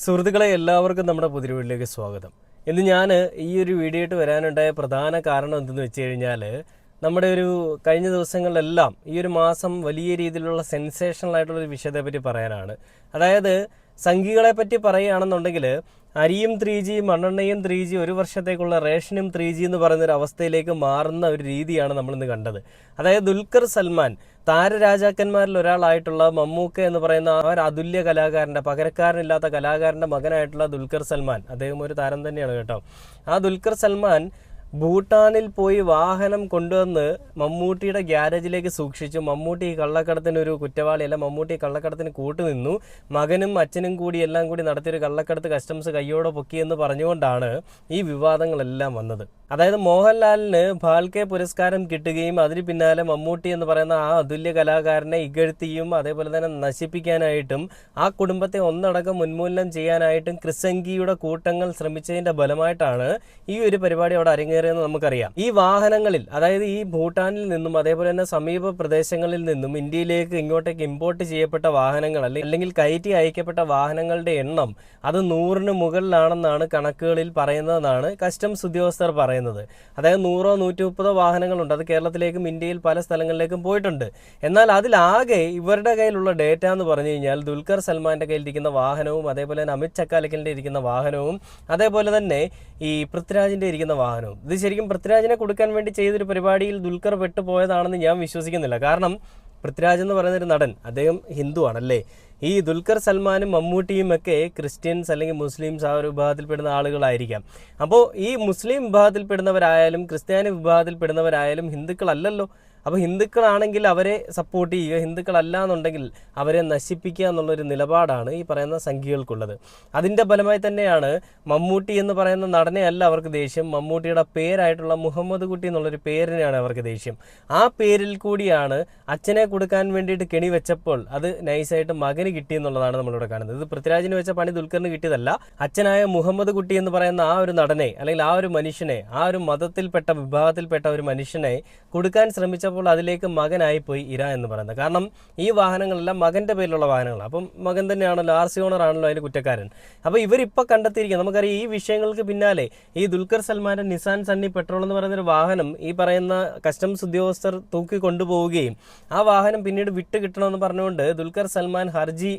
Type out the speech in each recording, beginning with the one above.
സുഹൃത്തുക്കളെ എല്ലാവർക്കും നമ്മുടെ പുതിയ വീട്ടിലേക്ക് സ്വാഗതം. ഇന്ന് ഞാൻ ഈ ഒരു വീഡിയോ ആയിട്ട് വരാനുണ്ടായ പ്രധാന കാരണം എന്തെന്ന് വെച്ച് കഴിഞ്ഞാൽ നമ്മുടെ ഒരു കഴിഞ്ഞ ദിവസങ്ങളിലെല്ലാം ഈ ഒരു മാസം വലിയ രീതിയിലുള്ള സെൻസേഷണൽ ആയിട്ടുള്ളൊരു വിഷയത്തെ പറ്റി പറയാനാണ്. അതായത് സംഖ്യകളെ പറ്റി പറയുകയാണെന്നുണ്ടെങ്കിൽ അരിയും 3G മണ്ണെണ്ണയും 3G ഒരു വർഷത്തേക്കുള്ള റേഷനും 3G എന്ന് പറയുന്നൊരു അവസ്ഥയിലേക്ക് മാറുന്ന ഒരു രീതിയാണ് നമ്മളിന്ന് കണ്ടത്. അതായത് ദുൽഖർ സൽമാൻ താരരാജാക്കന്മാരിൽ ഒരാളായിട്ടുള്ള മമ്മൂക്ക എന്ന് പറയുന്ന ആ ഒരു അതുല്യ കലാകാരൻ്റെ പകരക്കാരനില്ലാത്ത കലാകാരൻ്റെ മകനായിട്ടുള്ള ദുൽഖർ സൽമാൻ, അദ്ദേഹം ഒരു താരം തന്നെയാണ് കേട്ടോ. ആ ദുൽഖർ സൽമാൻ ഭൂട്ടാനിൽ പോയി വാഹനം കൊണ്ടുവന്ന് മമ്മൂട്ടിയുടെ ഗ്യാരേജിലേക്ക് സൂക്ഷിച്ചു. മമ്മൂട്ടി ഈ കള്ളക്കടത്തിന് ഒരു കുറ്റവാളിയല്ല, മമ്മൂട്ടി കള്ളക്കടത്തിന് കൂട്ടുനിന്നു. മകനും അച്ഛനും കൂടി എല്ലാം കൂടി നടത്തിയൊരു കള്ളക്കടത്ത് കസ്റ്റംസ് കയ്യോടെ പൊക്കിയെന്ന് പറഞ്ഞുകൊണ്ടാണ് ഈ വിവാദങ്ങളെല്ലാം വന്നത്. അതായത് മോഹൻലാലിന് ഫാൽക്കെ പുരസ്കാരം കിട്ടുകയും അതിന് പിന്നാലെ മമ്മൂട്ടി എന്ന് പറയുന്ന ആ അതുല്യ കലാകാരനെ ഇകഴ്ത്തിയും അതേപോലെ തന്നെ നശിപ്പിക്കാനായിട്ടും ആ കുടുംബത്തെ ഒന്നടങ്കം ഉന്മൂലനം ചെയ്യാനായിട്ടും ക്രിസംഗിയുടെ കൂട്ടങ്ങൾ ശ്രമിച്ചതിന്റെ ഫലമായിട്ടാണ് ഈ ഒരു പരിപാടി അവിടെ അരങ്ങേറിയെന്ന് നമുക്കറിയാം. ഈ വാഹനങ്ങളിൽ, അതായത് ഈ ഭൂട്ടാനിൽ നിന്നും അതേപോലെ തന്നെ സമീപ പ്രദേശങ്ങളിൽ നിന്നും ഇന്ത്യയിലേക്ക് ഇങ്ങോട്ടേക്ക് ഇമ്പോർട്ട് ചെയ്യപ്പെട്ട വാഹനങ്ങൾ അല്ലെങ്കിൽ കയറ്റി അയക്കപ്പെട്ട വാഹനങ്ങളുടെ എണ്ണം അത് 100ന് മുകളിലാണെന്നാണ് കണക്കുകളിൽ പറയുന്നതെന്നാണ് കസ്റ്റംസ് ഉദ്യോഗസ്ഥർ പറയുന്നത്. അതായത് 100 130 വാഹനങ്ങളുണ്ട്. അത് കേരളത്തിലേക്കും ഇന്ത്യയിൽ പല സ്ഥലങ്ങളിലേക്കും പോയിട്ടുണ്ട്. എന്നാൽ അതിലാകെ ഇവരുടെ കയ്യിലുള്ള ഡേറ്റ എന്ന് പറഞ്ഞു കഴിഞ്ഞാൽ ദുൽഖർ സൽമാന്റെ കയ്യിലിരിക്കുന്ന വാഹനവും അതേപോലെ തന്നെ അമിത് ചക്കാലക്കലിന്റെ ഇരിക്കുന്ന വാഹനവും അതേപോലെ തന്നെ ഈ പൃഥ്വിരാജിന്റെ ഇരിക്കുന്ന വാഹനവും. ഇത് ശരിക്കും പൃഥ്വിരാജിനെ കൊടുക്കാൻ വേണ്ടി ചെയ്തൊരു പരിപാടിയിൽ ദുൽഖർ പെട്ടുപോയതാണെന്ന് ഞാൻ വിശ്വസിക്കുന്നില്ല. കാരണം പൃഥ്വിരാജ് എന്ന് പറയുന്നൊരു നടൻ, അദ്ദേഹം ഹിന്ദു ആണല്ലേ. ഈ ദുൽഖർ സൽമാനും മമ്മൂട്ടിയും ഒക്കെ ക്രിസ്ത്യൻസ് അല്ലെങ്കിൽ മുസ്ലിംസ് ആ ഒരു വിഭാഗത്തിൽപ്പെടുന്ന ആളുകളായിരിക്കാം. അപ്പോൾ ഈ മുസ്ലിം വിഭാഗത്തിൽപ്പെടുന്നവരായാലും ക്രിസ്ത്യാനി വിഭാഗത്തിൽപ്പെടുന്നവരായാലും ഹിന്ദുക്കളല്ലല്ലോ. അപ്പോൾ ഹിന്ദുക്കളാണെങ്കിൽ അവരെ സപ്പോർട്ട് ചെയ്യുക, ഹിന്ദുക്കളല്ല എന്നുണ്ടെങ്കിൽ അവരെ നശിപ്പിക്കുക എന്നുള്ളൊരു നിലപാടാണ് ഈ പറയുന്ന സംഖ്യകൾക്കുള്ളത്. അതിൻ്റെ ഫലമായി തന്നെയാണ് മമ്മൂട്ടി എന്ന് പറയുന്ന നടനെ അല്ല അവർക്ക് ദേഷ്യം, മമ്മൂട്ടിയുടെ പേരായിട്ടുള്ള മുഹമ്മദ് കുട്ടി എന്നുള്ളൊരു പേരിനെയാണ് അവർക്ക് ദേഷ്യം. ആ പേരിൽ കൂടിയാണ് അച്ഛനെ കൊടുക്കാൻ വേണ്ടിയിട്ട് കെണി വെച്ചപ്പോൾ അത് നൈസായിട്ട് മകന് കിട്ടി എന്നുള്ളതാണ് നമ്മളിവിടെ കാണുന്നത്. ഇത് പൃഥ്വിരാജിന് വെച്ച പണി ദുൽഖറിന് കിട്ടിയതല്ല. അച്ഛനായ മുഹമ്മദ് കുട്ടി എന്ന് പറയുന്ന ആ ഒരു നടനെ അല്ലെങ്കിൽ ആ ഒരു മനുഷ്യനെ, ആ ഒരു മതത്തിൽപ്പെട്ട വിഭാഗത്തിൽപ്പെട്ട ഒരു മനുഷ്യനെ കൊടുക്കാൻ ശ്രമിച്ചപ്പോൾ അതിലേക്ക് മകനായി പോയി ഇര എന്ന് പറയുന്നത്. കാരണം ഈ വാഹനങ്ങളെല്ലാം മകന്റെ പേരിലുള്ള വാഹനങ്ങളാണ്. അപ്പം മകൻ തന്നെയാണല്ലോ, RC ഓണർ ആണല്ലോ അതിന് കുറ്റക്കാരൻ. അപ്പോൾ ഇവരിപ്പോൾ കണ്ടെത്തിയിരിക്കുക. നമുക്കറിയാം ഈ വിഷയങ്ങൾക്ക് പിന്നാലെ ഈ ദുൽഖർ സൽമാന്റെ നിസാൻ സണ്ണി പെട്രോൾ എന്ന് പറയുന്ന ഒരു വാഹനം ഈ പറയുന്ന കസ്റ്റംസ് ഉദ്യോഗസ്ഥർ തൂക്കി കൊണ്ടുപോവുകയും ആ വാഹനം പിന്നീട് വിട്ട് കിട്ടണമെന്ന് പറഞ്ഞുകൊണ്ട് ദുൽഖർ സൽമാൻ ഹർജി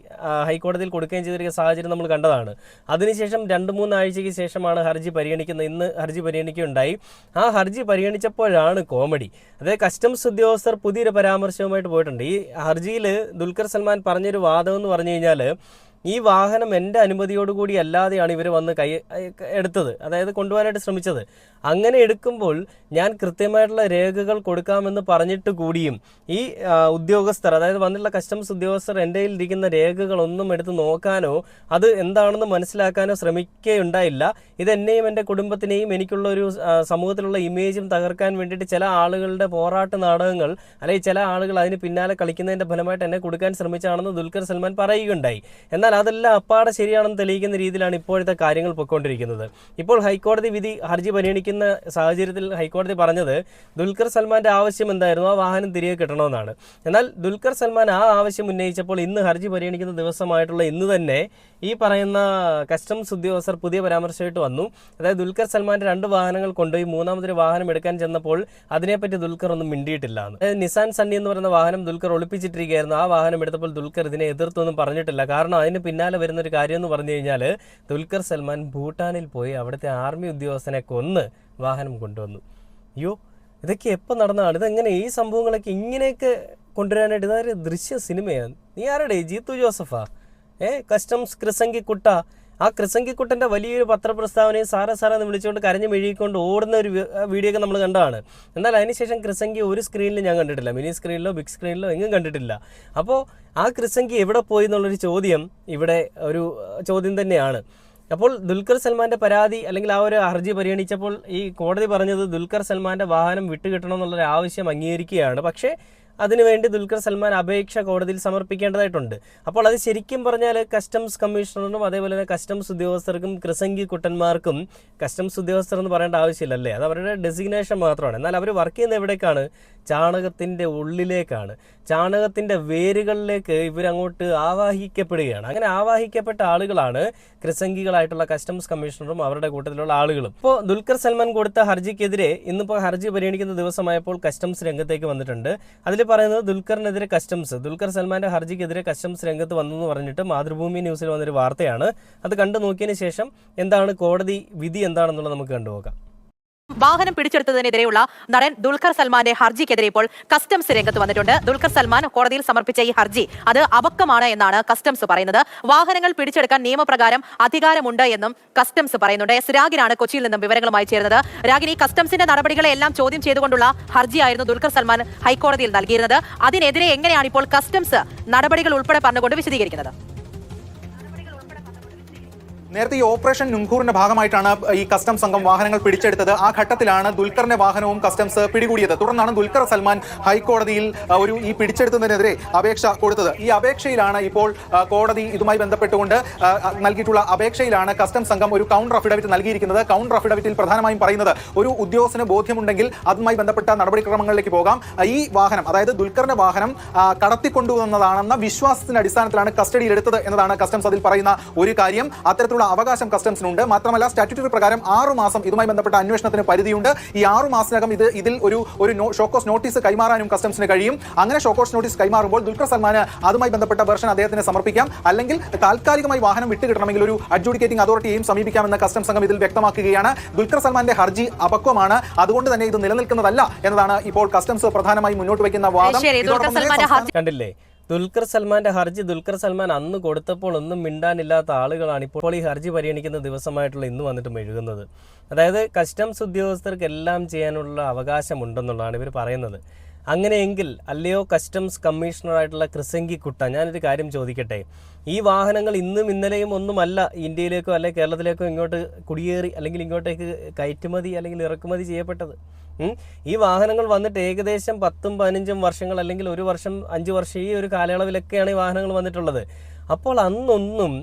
ഹൈക്കോടതിയിൽ കൊടുക്കുകയും ചെയ്തിരിക്കുന്ന സാഹചര്യം നമ്മൾ കണ്ടതാണ്. അതിനുശേഷം 2-3 ആഴ്ചയ്ക്ക് ശേഷമാണ് ഹർജി പരിഗണിക്കുന്നത്. ഇന്ന് ഹർജി പരിഗണിക്കുകയുണ്ടായി. ആ ഹർജി പരിഗണിച്ചപ്പോഴാണ് കോമഡി. അതായത് കസ്റ്റംസ് ഉദ്യോഗസ്ഥർ പുതിയൊരു പരാമർശവുമായിട്ട് പോയിട്ടുണ്ട്. ഈ ഹർജിയിൽ ദുൽഖർ സൽമാൻ പറഞ്ഞൊരു വാദം എന്ന് പറഞ്ഞു കഴിഞ്ഞാൽ ഈ വാഹനം എൻ്റെ അനുമതിയോടുകൂടി അല്ലാതെയാണ് ഇവർ വന്ന് എടുത്തത്, അതായത് കൊണ്ടുപോകാനായിട്ട് ശ്രമിച്ചത്. അങ്ങനെ എടുക്കുമ്പോൾ ഞാൻ കൃത്യമായിട്ടുള്ള രേഖകൾ കൊടുക്കാമെന്ന് പറഞ്ഞിട്ട് കൂടിയും ഈ ഉദ്യോഗസ്ഥർ, അതായത് വന്നിട്ടുള്ള കസ്റ്റംസ് ഉദ്യോഗസ്ഥർ എൻ്റെ കയ്യിൽ ഇരിക്കുന്ന രേഖകളൊന്നും എടുത്ത് നോക്കാനോ അത് എന്താണെന്ന് മനസ്സിലാക്കാനോ ശ്രമിക്കുകയുണ്ടായില്ല. ഇത് എന്നെയും എൻ്റെ കുടുംബത്തിനെയും എനിക്കുള്ള ഒരു സമൂഹത്തിലുള്ള ഇമേജും തകർക്കാൻ വേണ്ടിയിട്ട് ചില ആളുകളുടെ പോരാട്ട നാടകങ്ങൾ അല്ലെങ്കിൽ ചില ആളുകൾ അതിന് പിന്നാലെ കളിക്കുന്നതിൻ്റെ ഫലമായിട്ട് എന്നെ കൊടുക്കാൻ ശ്രമിച്ചാണെന്ന് ദുൽഖർ സൽമാൻ പറയുകയുണ്ടായി. എന്നാൽ അതെല്ലാം അപ്പാടെ ശരിയാണെന്ന് തെളിയിക്കുന്ന രീതിയിലാണ് ഇപ്പോഴത്തെ കാര്യങ്ങൾ പൊയ്ക്കൊണ്ടിരിക്കുന്നത്. ഇപ്പോൾ ഹൈക്കോടതി വിധി ഹർജി പരിഗണിക്കുന്ന സാഹചര്യത്തിൽ ഹൈക്കോടതി പറഞ്ഞത് ദുൽഖർ സൽമാന്റെ ആവശ്യം എന്തായിരുന്നു, ആ വാഹനം തിരികെ കിട്ടണമെന്നാണ്. എന്നാൽ ദുൽഖർ സൽമാൻ ആ ആവശ്യം ഉന്നയിച്ചപ്പോൾ ഇന്ന് ഹർജി പരിഗണിക്കുന്ന ദിവസമായിട്ടുള്ള ഇന്ന് തന്നെ ഈ പറയുന്ന കസ്റ്റംസ് ഉദ്യോഗസ്ഥർ പുതിയ പരാമർശമായിട്ട് വന്നു. അതായത് ദുൽഖർ സൽമാന്റെ 2 വാഹനങ്ങൾ കൊണ്ടുപോയി 3ാമതൊരു വാഹനം എടുക്കാൻ ചെന്നപ്പോൾ അതിനെപ്പറ്റി ദുൽഖർ ഒന്നും മിണ്ടിയിട്ടില്ല. അതായത് നിസാൻ സണ്ണി എന്ന് പറയുന്ന വാഹനം ദുൽഖർ ഒളിപ്പിച്ചിട്ടിരിക്കുകയായിരുന്നു. ആ വാഹനം എടുത്തപ്പോൾ ദുൽഖർ ഇതിനെ എതിർത്തൊന്നും പറഞ്ഞിട്ടില്ല. കാരണം അതിന് പിന്നാലെ വരുന്ന ഒരു കാര്യം എന്ന് പറഞ്ഞു കഴിഞ്ഞാൽ ദുൽഖർ സൽമാൻ ഭൂട്ടാനിൽ പോയി അവിടുത്തെ ആർമി ഉദ്യോഗസ്ഥനെ കൊന്ന് വാഹനം കൊണ്ടുവന്നു. അയ്യോ, ഇതൊക്കെ എപ്പോൾ നടന്നതാണ്? ഇതെങ്ങനെ ഈ സംഭവങ്ങളൊക്കെ ഇങ്ങനെയൊക്കെ കൊണ്ടുവരാനായിട്ട്? ഇതൊരു ദൃശ്യ സിനിമയാണ്. നീ ആരുടെ? ജീത്തു ജോസഫാ? കസ്റ്റംസ് ക്രിസംഗിക്കുട്ട. ആ ക്രിസംഗിക്കുട്ടൻ്റെ വലിയൊരു പത്രപ്രസ്താവനയും സാറെന്ന് വിളിച്ചുകൊണ്ട് കരഞ്ഞു മെഴുകിക്കൊണ്ട് ഓടുന്ന ഒരു വീഡിയോ ഒക്കെ നമ്മൾ കണ്ടതാണ്. എന്നാൽ അതിനുശേഷം ക്രിസംഗി ഒരു സ്ക്രീനിൽ ഞാൻ കണ്ടിട്ടില്ല, മിനി സ്ക്രീനിലോ ബിഗ് സ്ക്രീനിലോ എങ്ങും കണ്ടിട്ടില്ല. അപ്പോൾ ആ ക്രിസംഗി എവിടെ പോയി എന്നുള്ളൊരു ചോദ്യം ഇവിടെ ഒരു ചോദ്യം തന്നെയാണ്. അപ്പോൾ ദുൽഖർ സൽമാന്റെ പരാതി അല്ലെങ്കിൽ ആ ഒരു ഹർജി പരിഗണിച്ചപ്പോൾ ഈ കോടതി പറഞ്ഞത് ദുൽഖർ സൽമാന്റെ വാഹനം വിട്ടുകിട്ടണം എന്നുള്ളൊരു ആവശ്യം അംഗീകരിക്കുകയാണ്. പക്ഷേ അതിനുവേണ്ടി ദുൽഖർ സൽമാൻ അപേക്ഷ കോടതിയിൽ സമർപ്പിക്കേണ്ടതായിട്ടുണ്ട്. അപ്പോൾ അത് ശരിക്കും പറഞ്ഞാൽ കസ്റ്റംസ് കമ്മീഷണറിനും അതേപോലെ തന്നെ കസ്റ്റംസ് ഉദ്യോഗസ്ഥർക്കും ക്രിസംഗി കുട്ടന്മാർക്കും കസ്റ്റംസ് ഉദ്യോഗസ്ഥർ എന്ന് പറയേണ്ട ആവശ്യമില്ലല്ലേ, അത് അവരുടെ ഡെസിഗ്നേഷൻ മാത്രമാണ്. എന്നാൽ അവർ വർക്ക് ചെയ്യുന്ന എവിടേക്കാണ്? ചാണകത്തിൻ്റെ ഉള്ളിലേക്കാണ്, ചാണകത്തിൻ്റെ വേരുകളിലേക്ക് ഇവരങ്ങോട്ട് ആവാഹിക്കപ്പെടുകയാണ്. അങ്ങനെ ആവാഹിക്കപ്പെട്ട ആളുകളാണ് ക്രിസംഗികളായിട്ടുള്ള കസ്റ്റംസ് കമ്മീഷണറും അവരുടെ കൂട്ടത്തിലുള്ള ആളുകളും. ഇപ്പോൾ ദുൽഖർ സൽമാൻ കൊടുത്ത ഹർജിക്കെതിരെ ഇന്നിപ്പോൾ ഹർജി പരിഗണിക്കുന്ന ദിവസമായപ്പോൾ കസ്റ്റംസ് രംഗത്തേക്ക് വന്നിട്ടുണ്ട്. അതിൽ പറയുന്നത് ദുൽഖറിനെതിരെ ദുൽഖർ സൽമാന്റെ ഹർജിക്കെതിരെ കസ്റ്റംസ് രംഗത്ത് വന്നു എന്ന് പറഞ്ഞിട്ട് മാതൃഭൂമി ന്യൂസിൽ വന്നൊരു വാർത്തയാണ്. അത് കണ്ടു നോക്കിയതിന് ശേഷം എന്താണ് കോടതി വിധി എന്താണെന്നുള്ളത് നമുക്ക് കണ്ടുപോകാം. വാഹനം പിടിച്ചെടുത്തതിനെതിരെയുള്ള നടൻ ദുൽഖർ സൽമാന്റെ ഹർജിക്കെതിരെ ഇപ്പോൾ കസ്റ്റംസ് രംഗത്ത് വന്നിട്ടുണ്ട്. ദുൽഖർ സൽമാൻ കോടതിയിൽ സമർപ്പിച്ച ഈ ഹർജി അത് അബദ്ധമാണ് എന്നാണ് കസ്റ്റംസ് പറയുന്നത്. വാഹനങ്ങൾ പിടിച്ചെടുക്കാൻ നിയമപ്രകാരം അധികാരമുണ്ട് എന്നും കസ്റ്റംസ് പറയുന്നുണ്ട്. എസ് രാഗിനാണ് കൊച്ചിയിൽ നിന്നും വിവരങ്ങളുമായി ചേരുന്നത്. രാഗിനി, കസ്റ്റംസിന്റെ നടപടികളെ എല്ലാം ചോദ്യം ചെയ്തുകൊണ്ടുള്ള ഹർജിയായിരുന്നു ദുൽഖർ സൽമാൻ ഹൈക്കോടതിയിൽ നൽകിയിരുന്നത്. അതിനെതിരെ എങ്ങനെയാണ് ഇപ്പോൾ കസ്റ്റംസ് നടപടികൾ ഉൾപ്പെടെ പറഞ്ഞുകൊണ്ട് വിശദീകരിക്കുന്നത്? നേരത്തെ ഈ ഓപ്പറേഷൻ നുങ്കൂറിന്റെ ഭാഗമായിട്ടാണ് ഈ കസ്റ്റംസ് സംഘം വാഹനങ്ങൾ പിടിച്ചെടുത്തത്. ആ ഘട്ടത്തിലാണ് ദുൽഖറിന്റെ വാഹനവും കസ്റ്റംസ് പിടികൂടിയത്. തുടർന്നാണ് ദുൽഖർ സൽമാൻ ഹൈക്കോടതിയിൽ ഈ പിടിച്ചെടുത്തതിനെതിരെ അപേക്ഷ കൊടുത്തത്. ഈ അപേക്ഷയിലാണ് ഇപ്പോൾ കോടതി ഇതുമായി ബന്ധപ്പെട്ടുകൊണ്ട് നൽകിയിട്ടുള്ള അപേക്ഷയിലാണ് കസ്റ്റംസ് സംഘം ഒരു കൗണ്ടർ അഫിഡവിറ്റ് നൽകിയിരിക്കുന്നത്. കൗണ്ടർ അഫിഡവിറ്റിൽ പ്രധാനമായും പറയുന്നത് ഒരു ഉദ്യോഗസ്ഥന് ബോധ്യമുണ്ടെങ്കിൽ അതുമായി ബന്ധപ്പെട്ട നടപടിക്രമങ്ങളിലേക്ക് പോകാം. ഈ വാഹനം, അതായത് ദുൽഖറിന്റെ വാഹനം കടത്തിക്കൊണ്ടുവന്നതാണെന്ന വിശ്വാസത്തിന്റെ അടിസ്ഥാനത്തിലാണ് കസ്റ്റഡിയിലെടുത്തത് എന്നതാണ് കസ്റ്റംസ് അതിൽ പറയുന്ന ഒരു കാര്യം. അത്തരത്തിലുള്ള അവകാശം കസ്റ്റംസിനുണ്ട്. മാത്രമല്ല സ്റ്റാറ്റ്യൂട്ടറി പ്രകാരം 6 മാസം ഇതുമായി ബന്ധപ്പെട്ട അന്വേഷണത്തിന് പരിധിയുണ്ട്. ഈ 6 മാസത്തിനകം ഇതിൽ ഒരു ഷോക്കോസ് നോട്ടീസ് കൈമാറാനും കസ്റ്റംസിന് കഴിയും. അങ്ങനെ ഷോക്കോസ് നോട്ടീസ് കൈമാറുമ്പോൾ ദുൽഖർ സൽമാന് അതുമായി ബന്ധപ്പെട്ട വെർഷൻ അദ്ദേഹത്തിന് സമർപ്പിക്കാം. അല്ലെങ്കിൽ താൽക്കാലികമായി വാഹനം വിട്ടുകിട്ടണമെങ്കിൽ ഒരു അഡ്ജുഡിക്കേറ്റിംഗ് അതോറിറ്റിയെയും സമീപിക്കാമെന്ന് കസ്റ്റംസ് സംഘം ഇതിൽ വ്യക്തമാക്കുകയാണ്. ദുൽഖർ സൽമാന്റെ ഹർജി അപക്വമാണ്, അതുകൊണ്ട് തന്നെ ഇത് നിലനിൽക്കുന്നതല്ല എന്നതാണ് ഇപ്പോൾ കസ്റ്റംസ് പ്രധാനമായി മുന്നോട്ട് വയ്ക്കുന്ന വാദം. കണ്ടില്ലേ, ദുൽഖർ സൽമാന്റെ ഹർജി ദുൽഖർ സൽമാൻ അന്ന് കൊടുത്തപ്പോൾ ഒന്നും മിണ്ടാനില്ലാത്ത ആളുകളാണ് ഇപ്പോൾ ഈ ഹർജി പരിഗണിക്കുന്ന ദിവസമായിട്ടുള്ള ഇന്ന് വന്നിട്ട് മെഴുകുന്നത്. അതായത് കസ്റ്റംസ് ഉദ്യോഗസ്ഥർക്ക് എല്ലാം ചെയ്യാനുള്ള അവകാശമുണ്ടെന്നുള്ളതാണ് ഇവർ പറയുന്നത്. അങ്ങനെയെങ്കിൽ അല്ലയോ കസ്റ്റംസ് കമ്മീഷണറായിട്ടുള്ള ക്രിസംഗി കുട്ട, ഞാനൊരു കാര്യം ചോദിക്കട്ടെ. ഈ വാഹനങ്ങൾ ഇന്നും ഇന്നലെയും ഒന്നുമല്ല ഇന്ത്യയിലേക്കോ അല്ലെങ്കിൽ കേരളത്തിലേക്കോ ഇങ്ങോട്ട് കുടിയേറി അല്ലെങ്കിൽ ഇങ്ങോട്ടേക്ക് കയറ്റുമതി അല്ലെങ്കിൽ ഇറക്കുമതി ചെയ്യപ്പെട്ടത്. ഈ വാഹനങ്ങൾ വന്നിട്ട് ഏകദേശം 10-15 വർഷങ്ങൾ അല്ലെങ്കിൽ 1 വർഷം 5 വർഷം ഈ ഒരു കാലയളവിലൊക്കെയാണ് ഈ വാഹനങ്ങൾ വന്നിട്ടുള്ളത്. അപ്പോൾ അന്നൊന്നും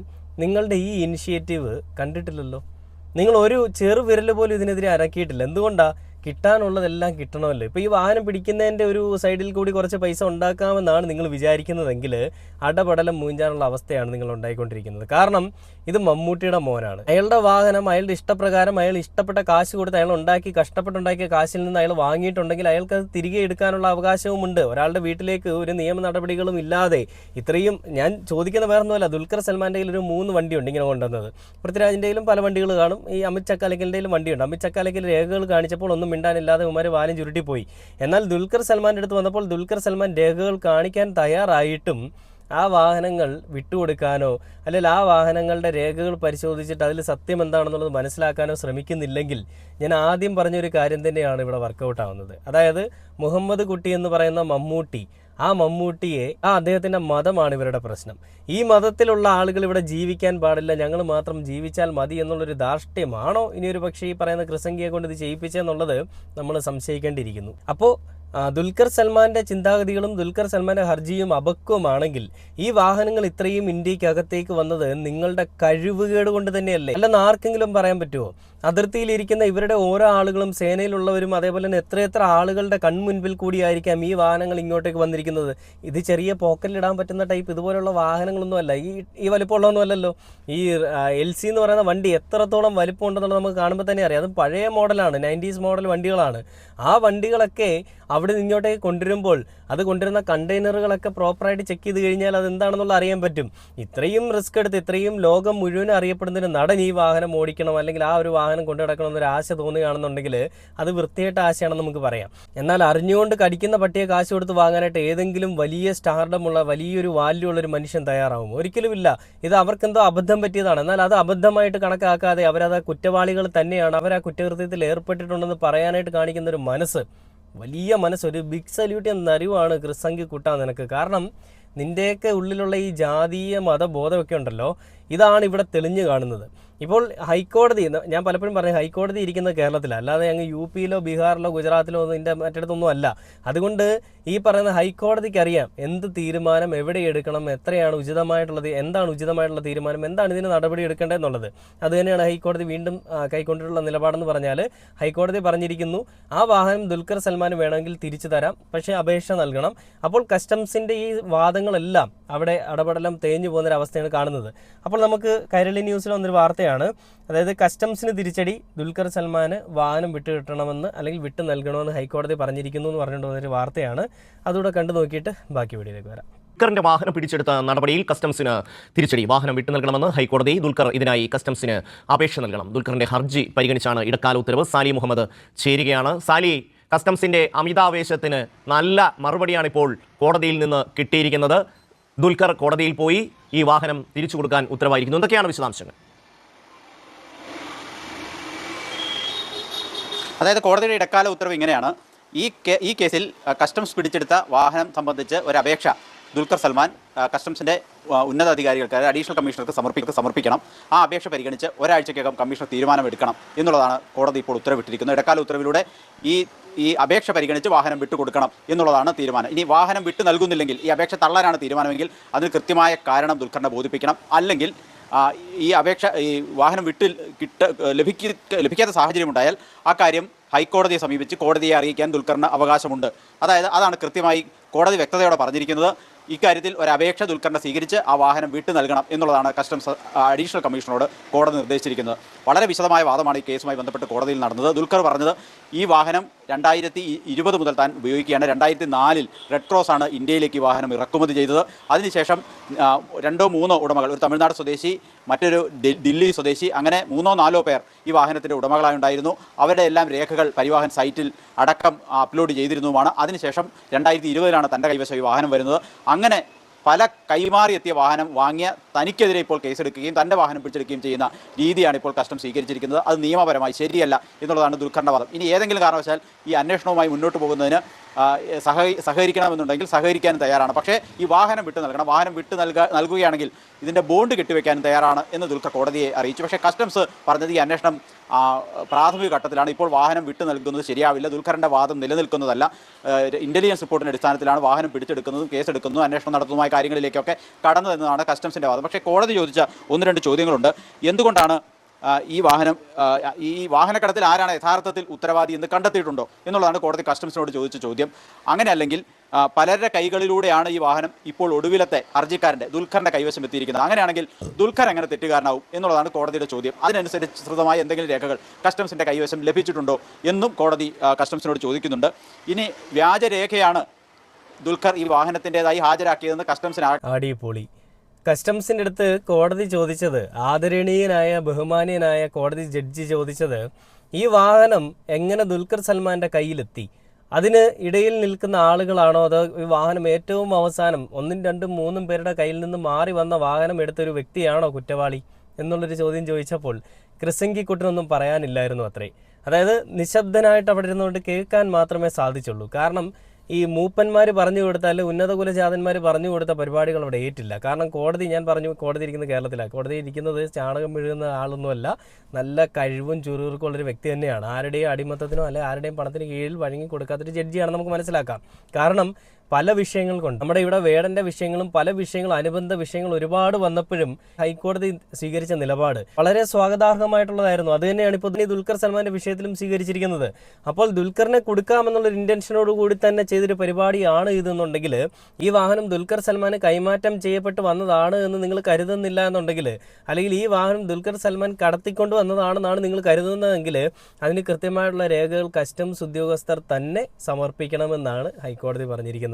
നിങ്ങളുടെ ഈ ഇനിഷ്യേറ്റീവ് കണ്ടിട്ടില്ലല്ലോ. നിങ്ങൾ ഒരു ചെറുവിരൽ പോലും ഇതിനെതിരെ അനക്കിയിട്ടില്ല. എന്തുകൊണ്ടാണ്? കിട്ടാനുള്ളതെല്ലാം കിട്ടണമല്ലോ. ഇപ്പോൾ ഈ വാഹനം പിടിക്കുന്നതിൻ്റെ ഒരു സൈഡിൽ കൂടി കുറച്ച് പൈസ ഉണ്ടാക്കാമെന്നാണ് നിങ്ങൾ വിചാരിക്കുന്നതെങ്കിൽ അടപടലം മൂഞ്ചാനുള്ള അവസ്ഥയാണ് നിങ്ങൾ ഉണ്ടായിക്കൊണ്ടിരിക്കുന്നത്. കാരണം ഇത് മമ്മൂട്ടിയുടെ മോനാണ്. അയാളുടെ വാഹനം അയാളുടെ ഇഷ്ടപ്രകാരം അയാൾ ഇഷ്ടപ്പെട്ട കാശ് കൊടുത്ത് അയാൾ കഷ്ടപ്പെട്ടുണ്ടാക്കിയ കാശിൽ നിന്ന് അയാൾ വാങ്ങിയിട്ടുണ്ടെങ്കിൽ അയാൾക്ക് അത് തിരികെ എടുക്കാനുള്ള അവകാശവുമുണ്ട്. ഒരാളുടെ വീട്ടിലേക്ക് ഒരു നിയമ നടപടികളും ഇല്ലാതെ ഇത്രയും, ഞാൻ ചോദിക്കുന്ന വേറൊന്നുമല്ല, ദുൽഖർ സൽമാൻ്റെ കയ്യിൽ ഒരു 3 വണ്ടിയുണ്ട് ഇങ്ങനെ കൊണ്ടുവന്നത്. പൃഥ്വിരാജിൻ്റെ കയ്യിലും പല വണ്ടികൾ കാണും. ഈ അമിത് ചക്കാലക്കലിൻ്റെയിലും വണ്ടിയുണ്ട്. അമിത് ചക്കാലക്കൽ രേഖകൾ കാണിച്ചപ്പോൾ ഒന്നും മിണ്ടാനില്ലാതെ ഉമാര് വാലും ചുരുട്ടിപ്പോയി. എന്നാൽ ദുൽഖർ സൽമാൻ്റെ അടുത്ത് വന്നപ്പോൾ ദുൽഖർ സൽമാൻ രേഖകൾ കാണിക്കാൻ തയ്യാറായിട്ടും ആ വാഹനങ്ങൾ വിട്ടുകൊടുക്കാനോ അല്ലെങ്കിൽ ആ വാഹനങ്ങളുടെ രേഖകൾ പരിശോധിച്ചിട്ട് അതിൽ സത്യം എന്താണെന്നുള്ളത് മനസ്സിലാക്കാനോ ശ്രമിക്കുന്നില്ലെങ്കിൽ ഞാൻ ആദ്യം പറഞ്ഞൊരു കാര്യം തന്നെയാണ് ഇവിടെ വർക്കൗട്ട് ആവുന്നത്. അതായത് മുഹമ്മദ് കുട്ടി എന്ന് പറയുന്ന മമ്മൂട്ടി, ആ മമ്മൂട്ടിയെ, അദ്ദേഹത്തിൻ്റെ മതമാണ് ഇവരുടെ പ്രശ്നം. ഈ മതത്തിലുള്ള ആളുകൾ ഇവിടെ ജീവിക്കാൻ പാടില്ല, ഞങ്ങൾ മാത്രം ജീവിച്ചാൽ മതി എന്നുള്ളൊരു ധാർഷ്ട്യമാണോ ഇനിയൊരു പക്ഷേ ഈ പറയുന്ന ക്രിസംഗിയെ കൊണ്ട് ഇത് ചെയ്യിപ്പിച്ചെന്നുള്ളത് നമ്മൾ സംശയിക്കേണ്ടിയിരിക്കുന്നു. അപ്പോൾ ദുൽഖർ സൽമാന്റെ ചിന്താഗതികളും ദുൽഖർ സൽമാന്റെ ഹർജിയും അപക്വമാണെങ്കിൽ ഈ വാഹനങ്ങൾ ഇത്രയും ഇന്ത്യക്കകത്തേക്ക് വന്നത് നിങ്ങളുടെ കഴിവുകേട് കൊണ്ട് തന്നെയല്ലേ? അല്ലെന്ന് ആർക്കെങ്കിലും പറയാൻ പറ്റുമോ? അതിർത്തിയിലിരിക്കുന്ന ഇവരുടെ ഓരോ ആളുകളും സേനയിലുള്ളവരും അതേപോലെ തന്നെ എത്രയെത്ര ആളുകളുടെ കൺമുൻപിൽ കൂടിയായിരിക്കാം ഈ വാഹനങ്ങൾ ഇങ്ങോട്ടേക്ക് വന്നിരിക്കുന്നത്. ഇത് ചെറിയ പോക്കറ്റിലിടാൻ പറ്റുന്ന ടൈപ്പ് ഇതുപോലുള്ള വാഹനങ്ങളൊന്നും അല്ല, ഈ വലിപ്പമുള്ളതൊന്നും അല്ലല്ലോ. ഈ LC എന്ന് പറയുന്ന വണ്ടി എത്രത്തോളം വലിപ്പം ഉണ്ടെന്നുള്ളത് നമുക്ക് കാണുമ്പോൾ തന്നെ അറിയാം. അത് പഴയ മോഡലാണ്, 90s മോഡൽ വണ്ടികളാണ്. ആ വണ്ടികളൊക്കെ അവിടെ നിന്ന് ഇങ്ങോട്ടേക്ക് കൊണ്ടുവരുമ്പോൾ അത് കൊണ്ടുവരുന്ന കണ്ടെയ്നറുകളൊക്കെ പ്രോപ്പറായിട്ട് ചെക്ക് ചെയ്ത് കഴിഞ്ഞാൽ അത് എന്താണെന്നുള്ള അറിയാൻ പറ്റും. ഇത്രയും റിസ്ക് എടുത്ത് ഇത്രയും ലോകം മുഴുവൻ അറിയപ്പെടുന്നൊരു നടൻ ഈ വാഹനം ഓടിക്കണം അല്ലെങ്കിൽ ആ ഒരു വാഹനം കൊണ്ടു നടക്കണമെന്നൊരു ആശ തോന്നുകയാണെന്നുണ്ടെങ്കിൽ അത് വൃത്തിയായിട്ട ആശയാണെന്ന് നമുക്ക് പറയാം. എന്നാൽ അറിഞ്ഞുകൊണ്ട് കടിക്കുന്ന പട്ടിയെ കാശ് കൊടുത്ത് വാങ്ങാനായിട്ട് ഏതെങ്കിലും വലിയ സ്റ്റാർഡമുള്ള വലിയൊരു വാല്യൂ ഉള്ളൊരു മനുഷ്യൻ തയ്യാറാവും? ഒരിക്കലുമില്ല. ഇത് അവർക്കെന്തോ അബദ്ധം പറ്റിയതാണ്. എന്നാൽ അത് അബദ്ധമായിട്ട് കണക്കാക്കാതെ അവരത് കുറ്റവാളികൾ തന്നെയാണ്, അവർ ആ കുറ്റകൃത്യത്തിൽ ഏർപ്പെട്ടിട്ടുണ്ടെന്ന് പറയാനായിട്ട് കാണിക്കുന്ന ഒരു മനസ്സ്, വലിയ മനസ്സ്, ഒരു ബിഗ് സല്യൂട്ട് എന്ന അറിവാണ് ക്രിസംഗി കുട്ടാ നിനക്ക്. കാരണം നിൻ്റെയൊക്കെ ഉള്ളിലുള്ള ഈ ജാതീയ മതബോധമൊക്കെ ഉണ്ടല്ലോ, ഇതാണ് ഇവിടെ തെളിഞ്ഞു കാണുന്നത്. ഇപ്പോൾ ഹൈക്കോടതി, ഞാൻ പലപ്പോഴും പറഞ്ഞു ഹൈക്കോടതി ഇരിക്കുന്നത് കേരളത്തിലാണ്, അല്ലാതെ അങ്ങ് യു പിയിലോ ബീഹാറിലോ ഗുജറാത്തിലോ ഒന്നും ഇതിൻ്റെ മറ്റിടത്തൊന്നും അല്ല. അതുകൊണ്ട് ഈ പറയുന്ന ഹൈക്കോടതിക്ക് അറിയാം എന്ത് തീരുമാനം എവിടെ എടുക്കണം, എത്രയാണ് ഉചിതമായിട്ടുള്ളത്, എന്താണ് ഉചിതമായിട്ടുള്ള തീരുമാനം, എന്താണ് ഇതിന് നടപടി എടുക്കേണ്ടതെന്നുള്ളത്. അതുതന്നെയാണ് ഹൈക്കോടതി വീണ്ടും കൈക്കൊണ്ടിട്ടുള്ള നിലപാടെന്ന് പറഞ്ഞാൽ, ഹൈക്കോടതി പറഞ്ഞിരിക്കുന്നു ആ വാഹനം ദുൽഖർ സൽമാന് വേണമെങ്കിൽ തിരിച്ചു തരാം, പക്ഷേ അപേക്ഷ നൽകണം. അപ്പോൾ കസ്റ്റംസിൻ്റെ ഈ വാദങ്ങളെല്ലാം അവിടെ ഇടപെടലും തേഞ്ഞു പോകുന്നൊരവസ്ഥയാണ് കാണുന്നത്. അപ്പോൾ നമുക്ക് കൈരളി ന്യൂസിൽ വന്നൊരു വാർത്തയാണ്, അതായത് കസ്റ്റംസിന് തിരിച്ചടി, ദുൽഖർ സൽമാന് വാഹനം വിട്ടു കിട്ടണമെന്ന് അല്ലെങ്കിൽ വിട്ടു നൽകണമെന്ന് ഹൈക്കോടതി പറഞ്ഞിരിക്കുന്നു എന്ന് പറഞ്ഞുകൊണ്ട് വന്നൊരു വാർത്തയാണ്. അതുകൂടെ കണ്ടു നോക്കിയിട്ട് ബാക്കി വീഡിയോയിലേക്ക് വരാം. ദുൽഖറിന്റെ വാഹനം പിടിച്ചെടുത്ത നടപടിയിൽ കസ്റ്റംസിന് തിരിച്ചടി. വാഹനം വിട്ടു നൽകണമെന്ന് ഹൈക്കോടതി. ദുൽഖർ ഇതിനായി കസ്റ്റംസിന് അപേക്ഷ നൽകണം. ദുൽഖറിന്റെ ഹർജി പരിഗണിച്ചാണ് ഇടക്കാല ഉത്തരവ്. സാലി മുഹമ്മദ് ചേരുകയാണ്. സാലി, കസ്റ്റംസിന്റെ അമിതാവേശത്തിന് നല്ല മറുപടിയാണ് ഇപ്പോൾ കോടതിയിൽ നിന്ന് കിട്ടിയിരിക്കുന്നത്. ദുൽഖർ കോടതിയിൽ പോയി ഈ വാഹനം തിരിച്ചു കൊടുക്കാൻ ഉത്തരവായിരിക്കുന്നു. എന്തൊക്കെയാണ് വിശദാംശങ്ങൾ? അതായത് കോടതിയുടെ ഇടക്കാല ഉത്തരവ് ഇങ്ങനെയാണ്. ഈ കേസിൽ കസ്റ്റംസ് പിടിച്ചെടുത്ത വാഹനം സംബന്ധിച്ച് ഒരു അപേക്ഷ ദുൽഖർ സൽമാൻ കസ്റ്റംസിൻ്റെ ഉന്നത അധികാരികൾക്ക്, അഡീഷണൽ കമ്മീഷണർക്ക് സമർപ്പിക്കണം. ആ അപേക്ഷ പരിഗണിച്ച് ഒരാഴ്ചയ്ക്കകം കമ്മീഷണർ തീരുമാനമെടുക്കണം എന്നുള്ളതാണ് കോടതി ഇപ്പോൾ ഉത്തരവിട്ടിരിക്കുന്നത്. ഇടക്കാല ഉത്തരവിലൂടെ ഈ അപേക്ഷ പരിഗണിച്ച് വാഹനം വിട്ടുകൊടുക്കണം എന്നുള്ളതാണ് തീരുമാനം. ഇനി വാഹനം വിട്ടു നൽകുന്നില്ലെങ്കിൽ, ഈ അപേക്ഷ തള്ളാനാണ് തീരുമാനമെങ്കിൽ അതിന് കൃത്യമായ കാരണം ദുൽഖറിനെ ബോധിപ്പിക്കണം. അല്ലെങ്കിൽ ഈ വാഹനം ലഭിക്കാത്ത സാഹചര്യമുണ്ടായാൽ ആ കാര്യം ഹൈക്കോടതിയെ സമീപിച്ച് കോടതിയെ അറിയിക്കാൻ ദുൽഖറിന് അവകാശമുണ്ട്. അതാണ് കൃത്യമായി കോടതി വ്യക്തതയോടെ പറഞ്ഞിരിക്കുന്നത്. ഇക്കാര്യത്തിൽ ഒരു അപേക്ഷ ദുൽഖറിനെ സ്വീകരിച്ച് ആ വാഹനം വിട്ടു നൽകണം എന്നുള്ളതാണ് കസ്റ്റംസ് അഡീഷണൽ കമ്മീഷണറോട് കോടതി നിർദ്ദേശിച്ചിരിക്കുന്നത്. വളരെ വിശദമായ വാദമാണ് ഈ കേസുമായി ബന്ധപ്പെട്ട് കോടതിയിൽ നടന്നത്. ദുൽഖർ പറഞ്ഞത് ഈ വാഹനം 2020 മുതൽ താൻ ഉപയോഗിക്കുകയാണ്. 2004 റെഡ് ക്രോസ് ആണ് ഇന്ത്യയിലേക്ക് ഈ വാഹനം ഇറക്കുമതി ചെയ്തത്. അതിനുശേഷം 2-3 ഉടമകൾ, ഒരു തമിഴ്നാട് സ്വദേശി, മറ്റൊരു ദില്ലി സ്വദേശി, അങ്ങനെ 3-4 പേർ ഈ വാഹനത്തിൻ്റെ ഉടമകളായുണ്ടായിരുന്നു. അവരുടെ എല്ലാം രേഖകൾ പരിവാഹൻ സൈറ്റിൽ അടക്കം അപ്ലോഡ് ചെയ്തിരുന്നതുമാണ്. അതിനുശേഷം 2020 തൻ്റെ കൈവശം ഈ വാഹനം വരുന്നത്. അങ്ങനെ പല കൈമാറിയെത്തിയ വാഹനം വാങ്ങിയ തനിക്കെതിരെ ഇപ്പോൾ കേസെടുക്കുകയും തൻ്റെ വാഹനം പിടിച്ചെടുക്കുകയും ചെയ്യുന്ന രീതിയാണ് ഇപ്പോൾ കസ്റ്റം സ്വീകരിച്ചിരിക്കുന്നത്. അത് നിയമപരമായി ശരിയല്ല എന്നുള്ളതാണ് ദുൽഖറിൻ്റെ വാദം. ഇനി ഏതെങ്കിലും കാരണവശാൽ ഈ അന്വേഷണവുമായി മുന്നോട്ട് പോകുന്നതിന് സഹകരിക്കണമെന്നുണ്ടെങ്കിൽ സഹകരിക്കാനും തയ്യാറാണ്. പക്ഷേ ഈ വാഹനം വിട്ടു നൽകണം. വാഹനം വിട്ടു നൽകുകയാണെങ്കിൽ ഇതിൻ്റെ ബോണ്ട് കെട്ടിവെക്കാനും തയ്യാറാണ് എന്ന് ദുൽഖർ കോടതിയെ അറിയിച്ചു. പക്ഷേ കസ്റ്റംസ് പറഞ്ഞത് ഈ അന്വേഷണം പ്രാഥമിക ഘട്ടത്തിലാണ്, ഇപ്പോൾ വാഹനം വിട്ടു നൽകുന്നത് ശരിയാവില്ല, ദുൽഖറിൻ്റെ വാദം നിലനിൽക്കുന്നതല്ല, ഇൻ്റലിജൻസ് റിപ്പോർട്ടിൻ്റെ അടിസ്ഥാനത്തിലാണ് വാഹനം പിടിച്ചെടുക്കുന്നതും കേസെടുക്കുന്നതും അന്വേഷണം നടത്തുന്നതുമായ കാര്യങ്ങളിലേക്കൊക്കെ കടന്നതെന്നതാണ് കസ്റ്റംസിൻ്റെ വാദം. പക്ഷേ കോടതി ചോദിച്ച 1-2 ചോദ്യങ്ങളുണ്ട്. എന്തുകൊണ്ടാണ് ഈ വാഹനക്കടത്തിൽ ആരാണ് യഥാർത്ഥത്തിൽ ഉത്തരവാദി എന്ന് കണ്ടെത്തിയിട്ടുണ്ടോ എന്നുള്ളതാണ് കോടതി കസ്റ്റംസിനോട് ചോദിച്ച ചോദ്യം. അങ്ങനെ അല്ലെങ്കിൽ പലരുടെ കൈകളിലൂടെയാണ് ഈ വാഹനം ഇപ്പോൾ ഒടുവിലത്തെ ഹർജിക്കാരൻ്റെ ദുൽഖറിൻ്റെ കൈവശം എത്തിയിരിക്കുന്നത്. അങ്ങനെയാണെങ്കിൽ ദുൽഖർ എങ്ങനെ തെറ്റുകാരനാവും എന്നുള്ളതാണ് കോടതിയുടെ ചോദ്യം. അതിനനുസരിച്ച് എന്തെങ്കിലും രേഖകൾ കസ്റ്റംസിൻ്റെ കൈവശം ലഭിച്ചിട്ടുണ്ടോ എന്നും കോടതി കസ്റ്റംസിനോട് ചോദിക്കുന്നുണ്ട്. ഇനി വ്യാജരേഖയാണ് ദുൽഖർ ഈ വാഹനത്തിൻ്റെതായി ഹാജരാക്കിയതെന്ന് കസ്റ്റംസിന് അടിപൊളി. കസ്റ്റംസിൻ്റെ അടുത്ത് കോടതി ചോദിച്ചത്, ആദരണീയനായ ബഹുമാനീയനായ കോടതി ജഡ്ജി ചോദിച്ചത്, ഈ വാഹനം എങ്ങനെ ദുൽഖർ സൽമാൻ്റെ കയ്യിലെത്തി, അതിന് ഇടയിൽ നിൽക്കുന്ന ആളുകളാണോ അതോ ഈ വാഹനം ഏറ്റവും അവസാനം 1, 2, 3 പേരുടെ കയ്യിൽ നിന്ന് മാറി വന്ന വാഹനം എടുത്തൊരു വ്യക്തിയാണോ കുറ്റവാളി എന്നുള്ളൊരു ചോദ്യം ചോദിച്ചപ്പോൾ ക്രിസംഗിക്കുട്ടനൊന്നും പറയാനില്ലായിരുന്നു അത്രേ. അതായത് നിശബ്ദനായിട്ട് അവിടെ ഇരുന്നുകൊണ്ട് കേൾക്കാൻ മാത്രമേ സാധിച്ചുള്ളൂ. കാരണം ഈ മൂപ്പന്മാർ പറഞ്ഞു കൊടുത്താൽ, ഉന്നത കുലജാതന്മാർ പറഞ്ഞു കൊടുത്ത പരിപാടികൾ അവിടെ ഏറ്റില്ല. കാരണം കോടതി, ഞാൻ പറഞ്ഞു കോടതി ഇരിക്കുന്നത് കേരളത്തിലാണ്. കോടതി ഇരിക്കുന്നത് ചാണകം വീഴുന്ന ആളൊന്നുമല്ല, നല്ല കഴിവും ചുറുചുറുക്കുള്ളൊരു വ്യക്തി തന്നെയാണ്. ആരുടെയും അടിമത്തത്തിനോ അല്ലെങ്കിൽ ആരുടെയും പണത്തിന് കീഴിൽ വഴങ്ങി കൊടുക്കാത്തൊരു ജഡ്ജിയാണ് നമുക്ക് മനസ്സിലാക്കാം. കാരണം പല വിഷയങ്ങൾ കൊണ്ട് നമ്മുടെ ഇവിടെ വേടന്റെ വിഷയങ്ങളും പല വിഷയങ്ങളും അനുബന്ധ വിഷയങ്ങൾ ഒരുപാട് വന്നപ്പോഴും ഹൈക്കോടതി സ്വീകരിച്ച നിലപാട് വളരെ സ്വാഗതാർഹമായിട്ടുള്ളതായിരുന്നു. അത് തന്നെയാണ് ഇപ്പോൾ ദുൽഖർ സൽമാന്റെ വിഷയത്തിലും സ്വീകരിച്ചിരിക്കുന്നത്. അപ്പോൾ ദുൽഖറിനെ കൊടുക്കാമെന്നുള്ളൊരു ഇന്റൻഷനോട് കൂടി തന്നെ ചെയ്തൊരു പരിപാടിയാണ് ഇതെന്നുണ്ടെങ്കിൽ, ഈ വാഹനം ദുൽഖർ സൽമാന് കൈമാറ്റം ചെയ്യപ്പെട്ട് വന്നതാണ് എന്ന് നിങ്ങൾ കരുതുന്നില്ല എന്നുണ്ടെങ്കിൽ, അല്ലെങ്കിൽ ഈ വാഹനം ദുൽഖർ സൽമാൻ കടത്തിക്കൊണ്ട് വന്നതാണെന്നാണ് നിങ്ങൾ കരുതുന്നതെങ്കിൽ, അതിന് കൃത്യമായിട്ടുള്ള രേഖകൾ കസ്റ്റംസ് ഉദ്യോഗസ്ഥർ തന്നെ സമർപ്പിക്കണമെന്നാണ് ഹൈക്കോടതി പറഞ്ഞിരിക്കുന്നത്.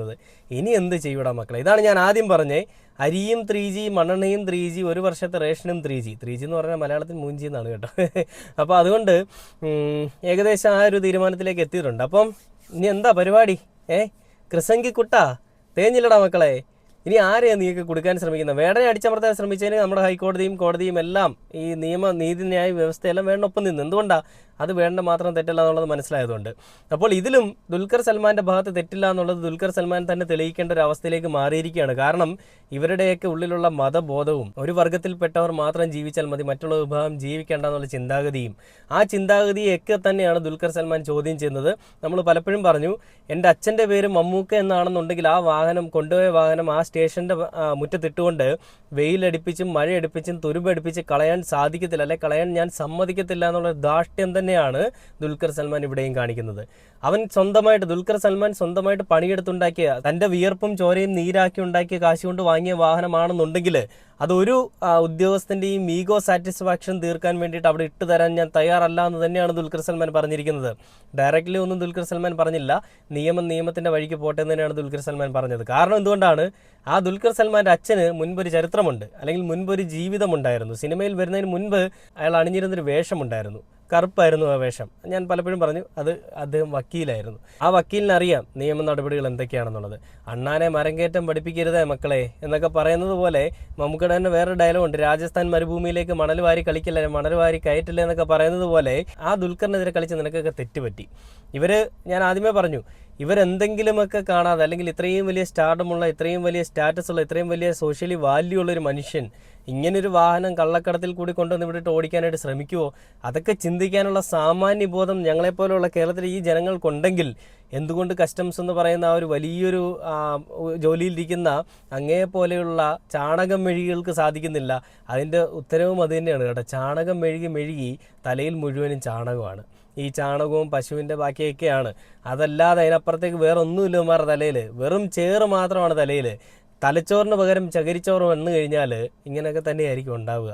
ഇനി എന്ത് ചെയ്യൂടാ മക്കളെ? ഇതാണ് ഞാൻ ആദ്യം പറഞ്ഞേ, അരിയും 3G, മണ്ണെണ്ണയും 3G, 1 വർഷത്തെ റേഷനും 3G എന്ന് പറഞ്ഞാൽ മലയാളത്തിൽ 3G എന്നാണ് കേട്ടോ. അപ്പോൾ അതുകൊണ്ട് ഏകദേശം ആ ഒരു തീരുമാനത്തിലേക്ക് എത്തിയിട്ടുണ്ട്. അപ്പം ഇനി എന്താ പരിപാടി? ക്രിസംഗിക്കുട്ടാ തേഞ്ഞില്ലടാ മക്കളെ. ഇനി ആരെയാണ് നീക്ക് കൊടുക്കാൻ ശ്രമിക്കുന്നത്? വേടനെ അടിച്ചമർത്താൻ ശ്രമിച്ചതിന് നമ്മുടെ ഹൈക്കോടതിയും കോടതിയും എല്ലാം ഈ നീതിന്യായ വ്യവസ്ഥയെല്ലാം വേണ്ടൊപ്പം നിന്ന്. എന്തുകൊണ്ടാണ്? അത് വേണ്ട മാത്രം തെറ്റല്ല എന്നുള്ളത് മനസ്സിലായതുകൊണ്ട്. അപ്പോൾ ഇതിലും ദുൽഖർ സൽമാൻ്റെ ഭാഗത്ത് തെറ്റില്ല എന്നുള്ളത് ദുൽഖർ സൽമാൻ തന്നെ തെളിയിക്കേണ്ട ഒരു അവസ്ഥയിലേക്ക് മാറിയിരിക്കുകയാണ്. കാരണം ഇവരുടെയൊക്കെ ഉള്ളിലുള്ള മതബോധവും ഒരു വർഗത്തിൽപ്പെട്ടവർ മാത്രം ജീവിച്ചാൽ മതി, മറ്റുള്ള വിഭാഗം ജീവിക്കേണ്ട എന്നുള്ള ചിന്താഗതിയും ആ ചിന്താഗതിയൊക്കെ തന്നെയാണ് ദുൽഖർ സൽമാൻ ചോദ്യം ചെയ്യുന്നത്. നമ്മൾ പലപ്പോഴും പറഞ്ഞു, എൻ്റെ അച്ഛൻ്റെ പേര് മമ്മൂക്ക എന്നാണെന്നുണ്ടെങ്കിൽ ആ വാഹനം കൊണ്ടുപോയ വാഹനം ആ സ്റ്റേഷൻ്റെ മുറ്റത്തിട്ടുകൊണ്ട് വെയിലടിപ്പിച്ചും മഴയടിപ്പിച്ചും തുരുമ്പടിപ്പിച്ച് കളയാൻ സാധിക്കത്തില്ല, അല്ലെ കളയാൻ ഞാൻ സമ്മതിക്കത്തില്ല എന്നുള്ള ധാർഷ്ട്യം തന്നെയാണ് ദുൽഖർ സൽമാൻ ഇവിടെയും കാണിക്കുന്നത്. അവൻ ദുൽഖർ സൽമാൻ സ്വന്തമായിട്ട് പണിയെടുത്തുണ്ടാക്കിയ, തൻ്റെ വിയർപ്പും ചോരയും നീരാക്കി ഉണ്ടാക്കിയ കാശ് കൊണ്ട് വാങ്ങിയ വാഹനമാണെന്നുണ്ടെങ്കിൽ അതൊരു ഉദ്യോഗസ്ഥൻ്റെയും ഈഗോ സാറ്റിസ്ഫാക്ഷൻ തീർക്കാൻ വേണ്ടിയിട്ട് അവിടെ ഇട്ട് തരാൻ ഞാൻ തയ്യാറല്ല എന്ന് തന്നെയാണ് ദുൽഖർ സൽമാൻ പറഞ്ഞിരിക്കുന്നത്. ഡയറക്റ്റ്ലി ഒന്നും ദുൽഖർ സൽമാൻ പറഞ്ഞില്ല, നിയമത്തിൻ്റെ വഴിക്ക് പോട്ടെ എന്ന് തന്നെയാണ് ദുൽഖർ സൽമാൻ പറഞ്ഞത്. കാരണം എന്തുകൊണ്ടാണ്, ആ ദുൽഖർ സൽമാൻ്റെ അച്ഛന് മുൻപൊരു ചരിത്രമുണ്ട്, അല്ലെങ്കിൽ മുൻപൊരു ജീവിതമുണ്ടായിരുന്നു. സിനിമയിൽ വരുന്നതിന് മുൻപ് അയാൾ അണിഞ്ഞിരുന്നൊരു വേഷമുണ്ടായിരുന്നു, കറുപ്പായിരുന്നു ആ വേഷം. ഞാൻ പലപ്പോഴും പറഞ്ഞു അത് അദ്ദേഹം വക്കീലായിരുന്നു. ആ വക്കീലിന് അറിയാം നിയമ നടപടികൾ എന്തൊക്കെയാണെന്നുള്ളത്. അണ്ണാനെ മരംകയറ്റം പഠിപ്പിക്കരുതേ മക്കളെ എന്നൊക്കെ പറയുന്നത് പോലെ മമ്മൂക്കയുടെ തന്നെ വേറെ ഡയലോഗ് ഉണ്ട്, രാജസ്ഥാൻ മരുഭൂമിയിലേക്ക് മണൽ വാരി കളിക്കില്ല, മണൽ വാരി കയറ്റില്ല എന്നൊക്കെ പറയുന്നത് പോലെ ആ ദുൽഖറിനെതിരെ കളിച്ച് നിനക്കൊക്കെ തെറ്റുപറ്റി. ഞാൻ ആദ്യമേ പറഞ്ഞു, ഇവരെന്തെങ്കിലുമൊക്കെ കാണാതെ, അല്ലെങ്കിൽ ഇത്രയും വലിയ സ്റ്റാർഡമുള്ള, ഇത്രയും വലിയ സ്റ്റാറ്റസ് ഉള്ള, ഇത്രയും വലിയ സോഷ്യലി വാല്യൂ ഉള്ളൊരു മനുഷ്യൻ ഇങ്ങനൊരു വാഹനം കള്ളക്കടത്തിൽ കൂടി കൊണ്ടുവന്ന് ഇവിടെയിട്ട് ഓടിക്കാനായിട്ട് ശ്രമിക്കുമോ? അതൊക്കെ ചിന്തിക്കാനുള്ള സാമാന്യബോധം ഞങ്ങളെപ്പോലെയുള്ള കേരളത്തിലെ ഈ ജനങ്ങൾക്കുണ്ടെങ്കിൽ എന്തുകൊണ്ട് കസ്റ്റംസ് എന്ന് പറയുന്ന ആ ഒരു വലിയൊരു ജോലിയിലിരിക്കുന്ന അങ്ങേപോലെയുള്ള ചാണകം മെഴുകികൾക്ക് സാധിക്കുന്നില്ല? അതിൻ്റെ ഉത്തരവും അത് തന്നെയാണ് കേട്ടോ. ചാണകം മെഴുകി തലയിൽ മുഴുവനും ചാണകമാണ്. ഈ ചാണകവും പശുവിൻ്റെ ബാക്കിയൊക്കെയാണ്. അതല്ലാതെ അതിനപ്പുറത്തേക്ക് വേറെ ഒന്നുമില്ല ഇവന്മാരുടെ തലയിൽ, വെറും ചേറ് മാത്രമാണ് തലയിൽ. തലച്ചോറിന് പകരം ചകിരിച്ചോറ് വന്നു കഴിഞ്ഞാൽ ഇങ്ങനെയൊക്കെ തന്നെയായിരിക്കും ഉണ്ടാവുക.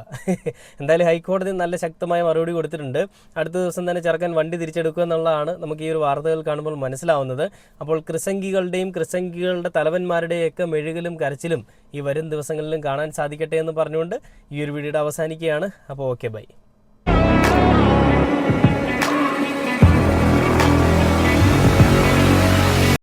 എന്തായാലും ഹൈക്കോടതി നല്ല ശക്തമായ മറുപടി കൊടുത്തിട്ടുണ്ട്. അടുത്ത ദിവസം തന്നെ ചെറുക്കൻ വണ്ടി തിരിച്ചെടുക്കുക എന്നുള്ളതാണ് നമുക്ക് ഈ ഒരു വാർത്തകൾ കാണുമ്പോൾ മനസ്സിലാവുന്നത്. അപ്പോൾ ക്രിസംഗികളുടെ തലവന്മാരുടെയൊക്കെ മെഴുകലും കരച്ചിലും ഈ വരും ദിവസങ്ങളിലും കാണാൻ സാധിക്കട്ടെ എന്ന് പറഞ്ഞുകൊണ്ട് ഈ ഒരു വീഡിയോയുടെ അവസാനിക്കുകയാണ്. അപ്പോൾ ഓക്കെ, ബൈ.